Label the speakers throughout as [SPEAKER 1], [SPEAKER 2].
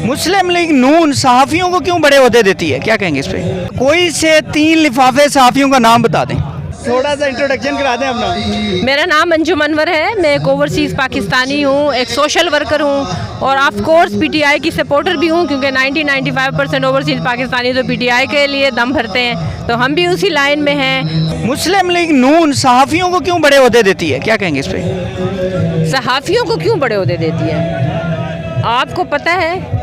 [SPEAKER 1] मुस्लिम league नून सहाफ़ियों को क्यों बड़े ओहदे देती है, क्या कहेंगे इस पे? कोई से 3 लिफाफे सहाफ़ियों का नाम बता दें, थोड़ा सा इंट्रोडक्शन करा दें अपना।
[SPEAKER 2] मेरा नाम अंजुम अनवर है, मैं एक ओवरसीज़ पाकिस्तानी हूँ, एक सोशल वर्कर हूँ और ऑफ कोर्स पीटीआई की सपोर्टर भी हूँ, क्योंकि 90-95% ओवरसीज़ पाकिस्तानी तो पीटीआई के लिए दम भरते हैं, तो हम भी उसी लाइन में हैं।
[SPEAKER 1] मुस्लिम लीग नून सहाफ़ियों को क्यों बड़े ओहदे देती है, क्या कहेंगे इस पे?
[SPEAKER 2] सहाफ़ियों को क्यों बड़े ओहदे देती है? आपको पता है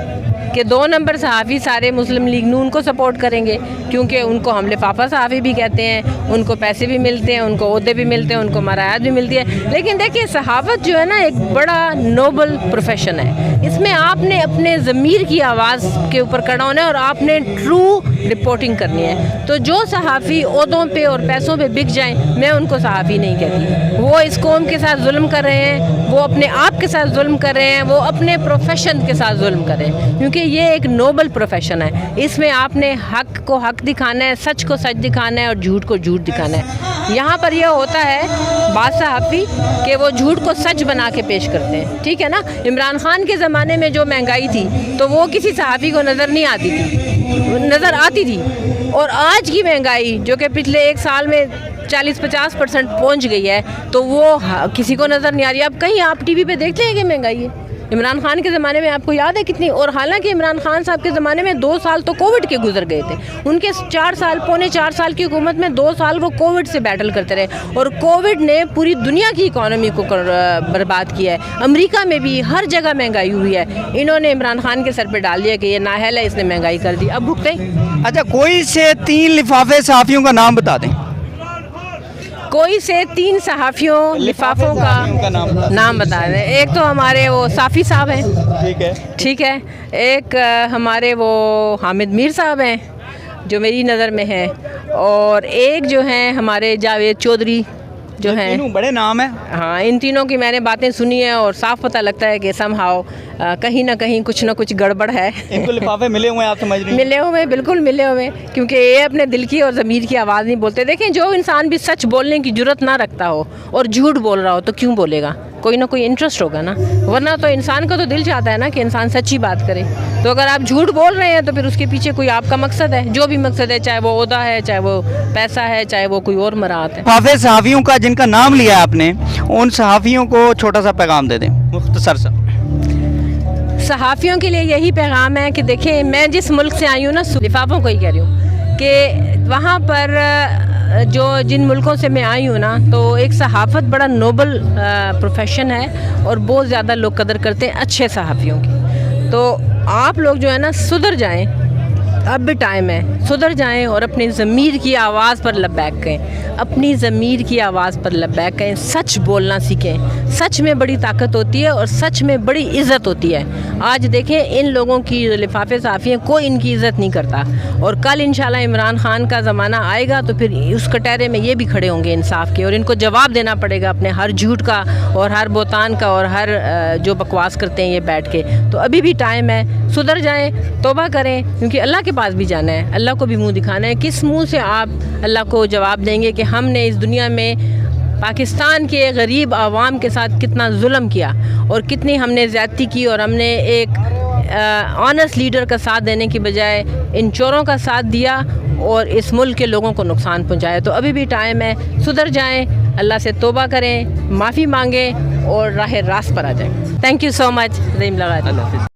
[SPEAKER 2] कि 2 नंबर सहाफ़ी सारे मुस्लिम लीग नून को सपोर्ट करेंगे, क्योंकि उनको हम लिफाफा सहाफ़ी भी कहते हैं, उनको पैसे भी मिलते हैं, उनको ओहदे भी मिलते हैं, उनको मरायात भी मिलती है। लेकिन देखिए, सहाफ़त जो है ना, एक बड़ा नोबल प्रोफेशन है। इसमें आपने अपने ज़मीर की आवाज़ के ऊपर खड़ा होना है और आपने ट्रू रिपोर्टिंग करनी है। तो जो सहाफ़ी ओहदों पे और पैसों पे बिक जाएं, मैं उनको सहाफ़ी नहीं कहती। वो इस कौम के साथ जुल्म कर रहे हैं, वो अपने आप के साथ जुल्म कर रहे हैं, वो अपने प्रोफेशन के साथ जुल्म कर रहे हैं, क्योंकि ये एक नोबल प्रोफेशन है। इसमें आपने हक को हक दिखाना है, सच को सच दिखाना है और झूठ को झूठ दिखाना है। यहाँ पर यह होता है बात सहाफ़ी कि वो झूठ को सच बना के पेश करते हैं, ठीक है ना। इमरान खान के ज़माने में जो महंगाई थी तो वो किसी सहाफ़ी को नज़र नहीं आती थी, नज़र आती थी। और आज की महंगाई जो कि पिछले 1 साल में 40-50% पहुँच गई है, तो वो किसी को नज़र नहीं आ रही। अब कहीं आप टीवी पे देखते हैं कि महंगाई है? इमरान खान के ज़माने में आपको याद है कितनी? और हालांकि इमरान खान साहब के ज़माने में 2 साल तो कोविड के गुजर गए थे। उनके 4 साल, पौने 4 साल की हुकूमत में 2 साल वो कोविड से बैटल करते रहे, और कोविड ने पूरी दुनिया की इकॉनमी को बर्बाद किया है। अमेरिका में भी हर जगह महंगाई हुई है। इन्होंने इमरान खान के सर पे डाल दिया कि ये नाअहल है, इसने महंगाई कर दी, अब भुगते।
[SPEAKER 1] अच्छा, कोई से 3 लिफाफे सहाफ़ियों का नाम बता दें।
[SPEAKER 2] कोई से 3 सहाफ़ियों लिफाफों का नाम बता दें। एक तो हमारे वो साफ़ी साहब हैं, ठीक है। एक हमारे वो हामिद मीर साहब हैं जो मेरी नज़र में हैं, और एक जो हैं हमारे जावेद चौधरी जो हैं।
[SPEAKER 1] तीनों बड़े नाम हैं।
[SPEAKER 2] हाँ, इन तीनों की मैंने बातें सुनी है और साफ पता लगता है कि समहाउ कहीं ना कहीं कुछ ना कुछ गड़बड़ है।
[SPEAKER 1] इनको लिफाफे मिले हुए हैं, आप समझ रही हैं?
[SPEAKER 2] मिले हुए, बिल्कुल मिले हुए, क्योंकि ये अपने दिल की और ज़मीर की आवाज़ नहीं बोलते। देखें, जो इंसान भी सच बोलने की जुर्रत ना रखता हो और झूठ बोल रहा हो तो क्यों बोलेगा? कोई ना कोई इंटरेस्ट होगा ना, वरना तो इंसान का तो दिल चाहता है ना कि इंसान सच्ची बात करे। तो अगर आप झूठ बोल रहे हैं तो फिर उसके पीछे कोई आपका मकसद है, जो भी मकसद है, चाहे वो ओहदा है, चाहे वो पैसा है, चाहे वो कोई और मरात है।
[SPEAKER 1] लिफाफे सहाफ़ियों का जिनका नाम लिया आपने, उन सहाफ़ियों को छोटा सा पैगाम दे दें, मुख्तसर सा।
[SPEAKER 2] सहाफ़ियों के लिए यही पैगाम है कि देखें, मैं जिस मुल्क से आई हूँ ना, लिफाफों को ही कह रही हूँ कि वहाँ पर जो जिन मुल्कों से मैं आई हूँ ना, तो एक सहाफ़त बड़ा नोबल प्रोफेशन है और बहुत ज़्यादा लोग कदर करते हैं अच्छे सहाफ़ियों की। तो आप लोग जो है ना, सुधर जाएं, अब भी टाइम है, सुधर जाएं और अपनी ज़मीर की आवाज़ पर लब्बैक कहें, अपनी ज़मीर की आवाज़ पर लब्बैक कहें, सच बोलना सीखें। सच में बड़ी ताकत होती है और सच में बड़ी इज़्ज़त होती है। आज देखें, इन लोगों की लिफाफे सहाफ़ी हैं, कोई इनकी इज़्ज़त नहीं करता, और कल इंशाल्लाह इमरान खान का ज़माना आएगा तो फिर उस कटहरे में ये भी खड़े होंगे इंसाफ के, और इनको जवाब देना पड़ेगा अपने हर झूठ का और हर बोतान का और हर जो बकवास करते हैं ये बैठ के। तो अभी भी टाइम है, सुधर जाएं, तौबा करें, क्योंकि अल्लाह के पास भी जाना है, अल्लाह को भी मुंह दिखाना है। किस मुंह से आप अल्लाह को जवाब देंगे कि हमने इस दुनिया में पाकिस्तान के गरीब आवाम के साथ कितना जुल्म किया और कितनी हमने ज़्यादती की, और हमने एक ऑनेस्ट लीडर का साथ देने की बजाय इन चोरों का साथ दिया और इस मुल्क के लोगों को नुकसान पहुंचाया। तो अभी भी टाइम है, सुधर जाएं, अल्लाह से तौबा करें, माफ़ी मांगें और राह रास्त पर आ जाएं। Thank you so much.